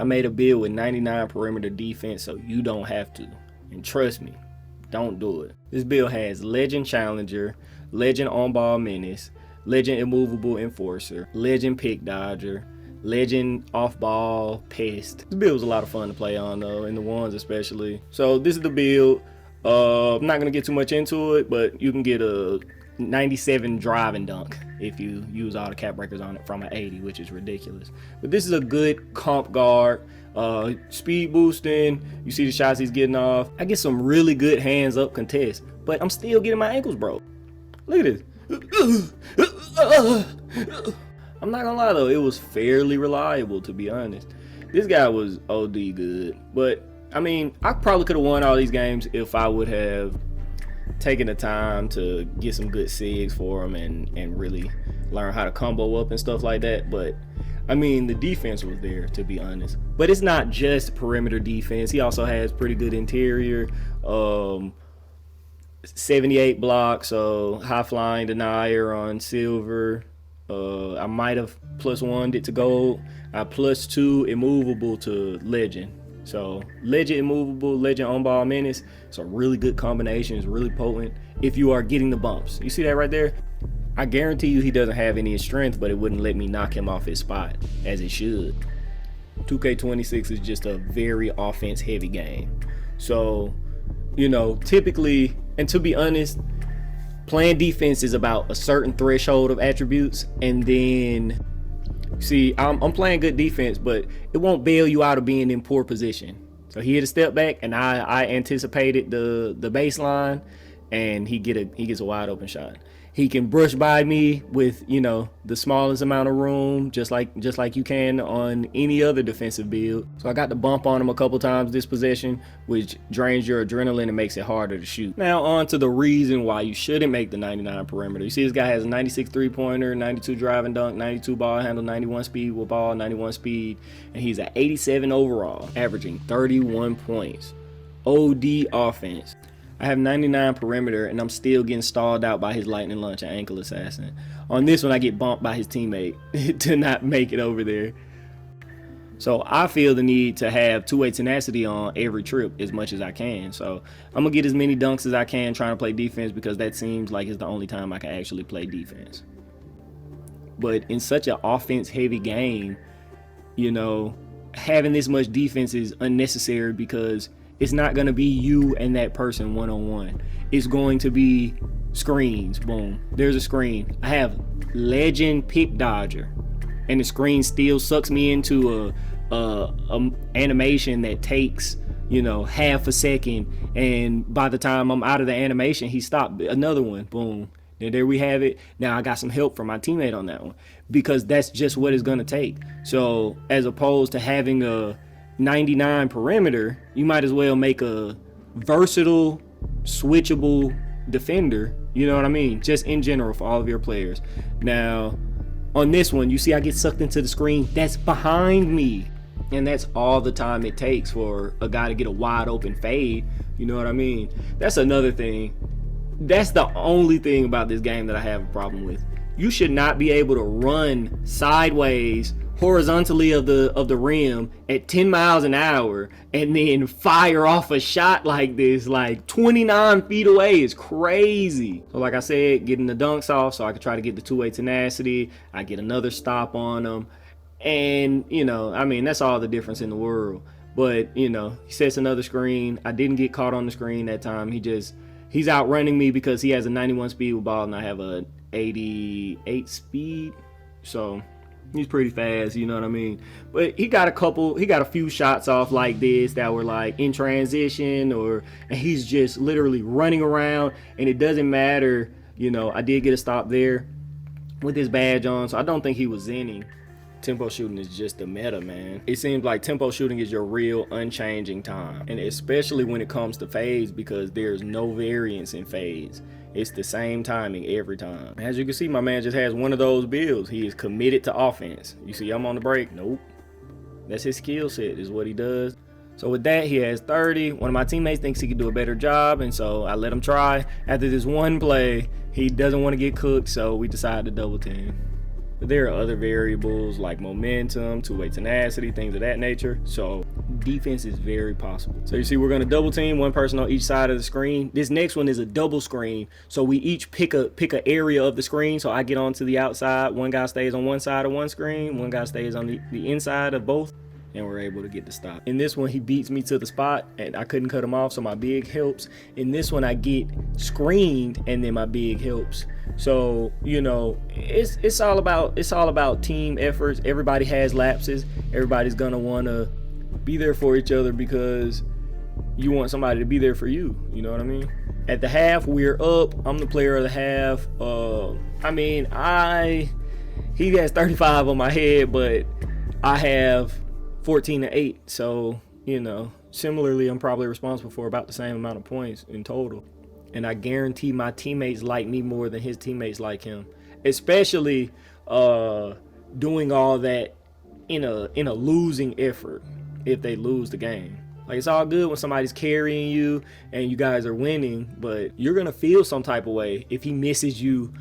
I made a build with 99 perimeter defense so you don't have to. And trust me, don't do it. This build has Legend Challenger, Legend On-Ball Menace, Legend Immovable Enforcer, Legend Pick Dodger, Legend Off-Ball Pest. This build was a lot of fun to play on though, and the ones especially. So this is the build. I'm not gonna get too much into it, but you can get a 97 driving dunk if you use all the cap breakers on it from an 80, which is ridiculous. But this is a good comp guard. Speed boosting. You see the shots he's getting off. I get some really good hands up contests, but I'm still getting my ankles broke. Look at this. I'm not gonna lie though, it was fairly reliable, to be honest. This guy was OD good, but I mean, I probably could have won all these games if I would have taken the time to get some good SIGs for him and really learn how to combo up and stuff like that. But I mean, the defense was there, to be honest. But it's not just perimeter defense. He also has pretty good interior. 78 blocks, so high flying denier on silver. I might have +1'd it to gold. I +2 immovable to legend. So Legend Immovable, Legend On-Ball Menace. It's a really good combination. It's really potent if you are getting the bumps. You see that right there? I guarantee you he doesn't have any strength, but it wouldn't let me knock him off his spot, as it should. 2K26 is just a very offense heavy game. So, you know, typically, and to be honest, playing defense is about a certain threshold of attributes, and then see, I'm playing good defense, but it won't bail you out of being in poor position. So he hit a step back, and I anticipated the baseline, and he gets a wide open shot. He can brush by me with, you know, the smallest amount of room, just like you can on any other defensive build. So I got the bump on him a couple times this possession, which drains your adrenaline and makes it harder to shoot. Now on to the reason why you shouldn't make the 99 perimeter. You see this guy has a 96 three-pointer, 92 driving dunk, 92 ball handle, 91 speed with ball, 91 speed, and he's at 87 overall, averaging 31 points. OD offense. I have 99 perimeter, and I'm still getting stalled out by his lightning launch and ankle assassin. On this one, I get bumped by his teammate to not make it over there. So I feel the need to have two-way tenacity on every trip as much as I can. So I'm gonna get as many dunks as I can trying to play defense, because that seems like it's the only time I can actually play defense. But in such an offense-heavy game, you know, having this much defense is unnecessary, because it's not going to be you and that person one-on-one. It's going to be screens. Boom. There's a screen. I have Legend Pick Dodger, and the screen still sucks me into a animation that takes, you know, half a second, and by the time I'm out of the animation, he stopped. Another one. Boom. And there we have it. Now I got some help from my teammate on that one, because that's just what it's going to take. So as opposed to having a 99 perimeter, you might as well make a versatile, switchable defender. You know what I mean? Just in general for all of your players. Now, on this one, you see I get sucked into the screen that's behind me. And that's all the time it takes for a guy to get a wide open fade. You know what I mean? That's another thing. That's the only thing about this game that I have a problem with. You should not be able to run sideways horizontally of the rim at 10 miles an hour and then fire off a shot like this, like 29 feet away, is crazy. So like I said, getting the dunks off so I could try to get the two-way tenacity. I get another stop on them, and you know, I mean, that's all the difference in the world. But you know, he sets another screen. I didn't get caught on the screen that time. He's outrunning me because he has a 91 speed with ball and I have a 88 speed, so he's pretty fast, you know what I mean? But he got a few shots off like this that were like in transition, and he's just literally running around, and it doesn't matter, you know. I did get a stop there with his badge on, so I don't think he was inning. Tempo shooting is just the meta, man. It seems like tempo shooting is your real unchanging time, and especially when it comes to fades, because there's no variance in fades. It's the same timing every time. As you can see, my man just has one of those builds. He is committed to offense. You see I'm on the break? Nope. That's his skill set, is what he does. So with that, he has 30. One of my teammates thinks he could do a better job, and so I let him try. After this one play, he doesn't want to get cooked, so we decided to double team. But there are other variables like momentum, two-way tenacity, things of that nature. So defense is very possible. So you see, we're going to double team, one person on each side of the screen. This next one is a double screen. So we each pick a area of the screen. So I get onto the outside. One guy stays on one side of one screen. One guy stays on the inside of both. And we're able to get the stop. In this one, he beats me to the spot and I couldn't cut him off, so my big helps. In this one, I get screened and then my big helps. So, you know, it's all about team efforts. Everybody has lapses. Everybody's gonna wanna be there for each other because you want somebody to be there for you. You know what I mean? At the half, we're up. I'm the player of the half. He has 35 on my head, but I have 14-8, so, you know, similarly, I'm probably responsible for about the same amount of points in total. And I guarantee my teammates like me more than his teammates like him, especially doing all that in a losing effort if they lose the game. Like, it's all good when somebody's carrying you and you guys are winning, but you're gonna feel some type of way if he misses you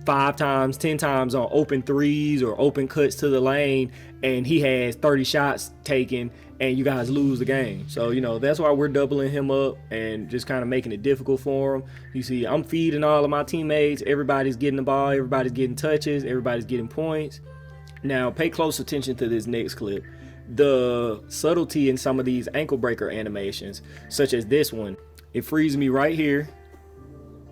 5 times, 10 times on open threes or open cuts to the lane, and he has 30 shots taken and you guys lose the game. So, you know, that's why we're doubling him up and just kind of making it difficult for him. You see, I'm feeding all of my teammates. Everybody's getting the ball. Everybody's getting touches. Everybody's getting points. Now, pay close attention to this next clip. The subtlety in some of these ankle breaker animations, such as this one, it frees me right here.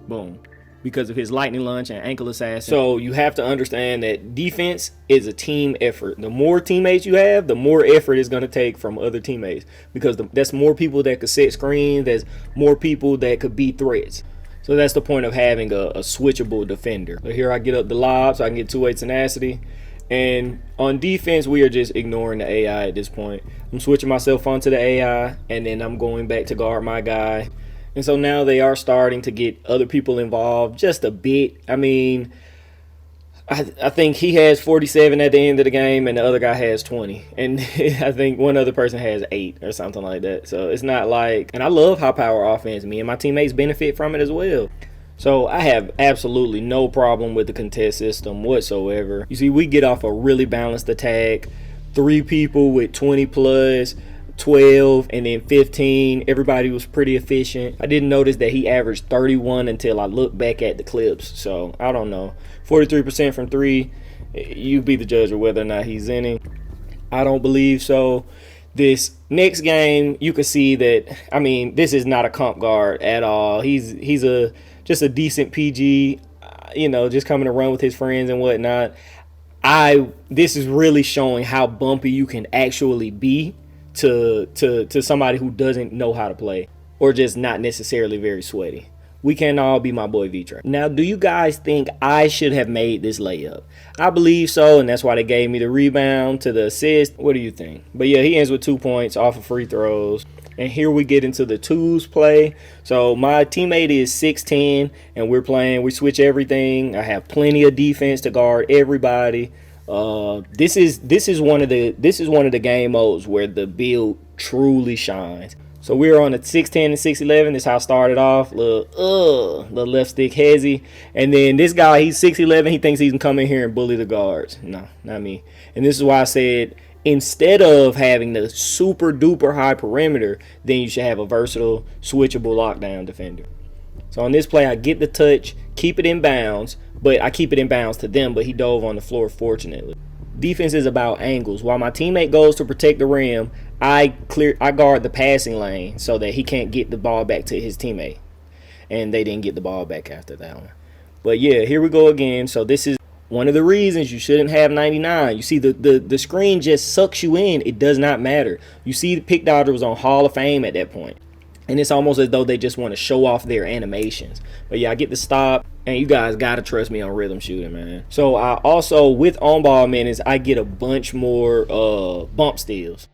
Boom. Because of his lightning lunge and ankle assassin. So you have to understand that defense is a team effort. The more teammates you have, the more effort it's going to take from other teammates, because that's more people that could set screens. There's more people that could be threats. So that's the point of having a switchable defender. So here I get up the lob so I can get two-way tenacity. And on defense, we are just ignoring the AI at this point. I'm switching myself onto the AI, and then I'm going back to guard my guy. And so now they are starting to get other people involved just a bit. I mean, I think he has 47 at the end of the game and the other guy has 20. And I think one other person has 8 or something like that. So it's not like, and I love high power offense. Me and my teammates benefit from it as well. So I have absolutely no problem with the contest system whatsoever. You see, we get off a really balanced attack. 3 people with 20 plus. 12 and then 15. Everybody was pretty efficient. I didn't notice that he averaged 31 until I looked back at the clips. So I don't know. 43% from 3. You be the judge of whether or not he's in it. I don't believe so. This next game, you can see that, I mean, this is not a comp guard at all. He's just a decent PG, you know, just coming to run with his friends and whatnot. This is really showing how bumpy you can actually be to somebody who doesn't know how to play or just not necessarily very sweaty. We can all be my boy V-Trey. Now, do you guys think I should have made this layup? I believe so, and that's why they gave me the rebound to the assist. What do you think? But yeah, he ends with 2 points off of free throws. And here we get into the twos play. So my teammate is 6'10", and we switch everything. I have plenty of defense to guard everybody. This is one of the game modes where the build truly shines. So we're on a 6'10" and 6'11". This is how I started off. Little left stick hezzy. And then this guy, he's 6'11". He thinks he can come in here and bully the guards. No, not me. And this is why I said, instead of having the super duper high perimeter, then you should have a versatile, switchable lockdown defender. So on this play, I get the touch, keep it in bounds, but I keep it in bounds to them, but he dove on the floor, fortunately. Defense is about angles. While my teammate goes to protect the rim, I guard the passing lane so that he can't get the ball back to his teammate. And they didn't get the ball back after that one. But yeah, here we go again. So this is one of the reasons you shouldn't have 99. You see, the screen just sucks you in. It does not matter. You see, the Pick Dodger was on Hall of Fame at that point. And it's almost as though they just want to show off their animations. But yeah, I get the stop. And you guys got to trust me on rhythm shooting, man. So I also, with on-ball minutes, I get a bunch more bump steals.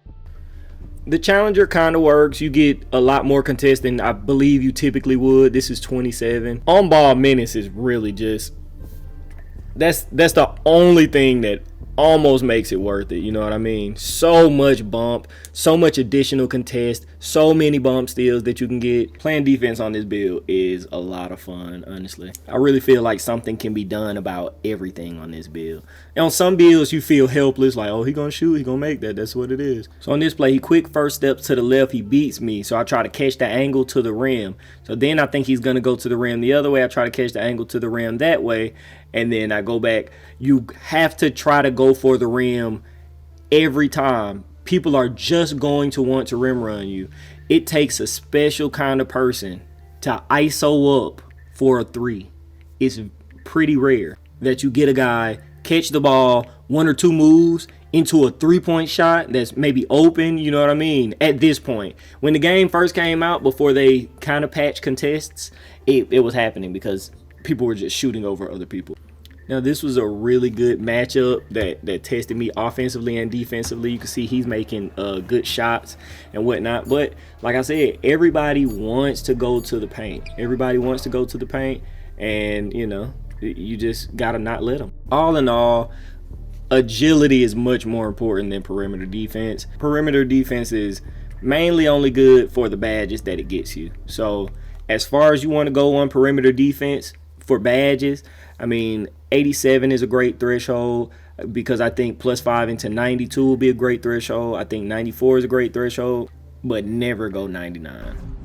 The Challenger kind of works. You get a lot more contest than I believe you typically would. This is 27. On-ball minutes is really just... That's the only thing that almost makes it worth it. You know what I mean? So much bump, so much additional contest, so many bump steals that you can get. Playing defense on this build is a lot of fun, honestly. I really feel like something can be done about everything on this build. And on some builds, you feel helpless, like, oh, he gonna shoot, he gonna make that. That's what it is. So on this play, he quick first steps to the left, he beats me. So I try to catch the angle to the rim. So then I think he's gonna go to the rim the other way. I try to catch the angle to the rim that way. And then I go back. You have to try to go for the rim every time. People are just going to want to rim run you. It takes a special kind of person to ISO up for a 3. It's pretty rare that you get a guy catch the ball 1 or 2 moves into a 3-point shot that's maybe open, you know what I mean? At this point, when the game first came out, before they kind of patched contests, it was happening because people were just shooting over other people. Now, this was a really good matchup that tested me offensively and defensively. You can see he's making good shots and whatnot. But like I said, everybody wants to go to the paint. Everybody wants to go to the paint, and you know, you just gotta not let them. All in all, agility is much more important than perimeter defense. Perimeter defense is mainly only good for the badges that it gets you. So as far as you want to go on perimeter defense for badges, I mean, 87 is a great threshold because I think +5 into 92 will be a great threshold. I think 94 is a great threshold, but never go 99.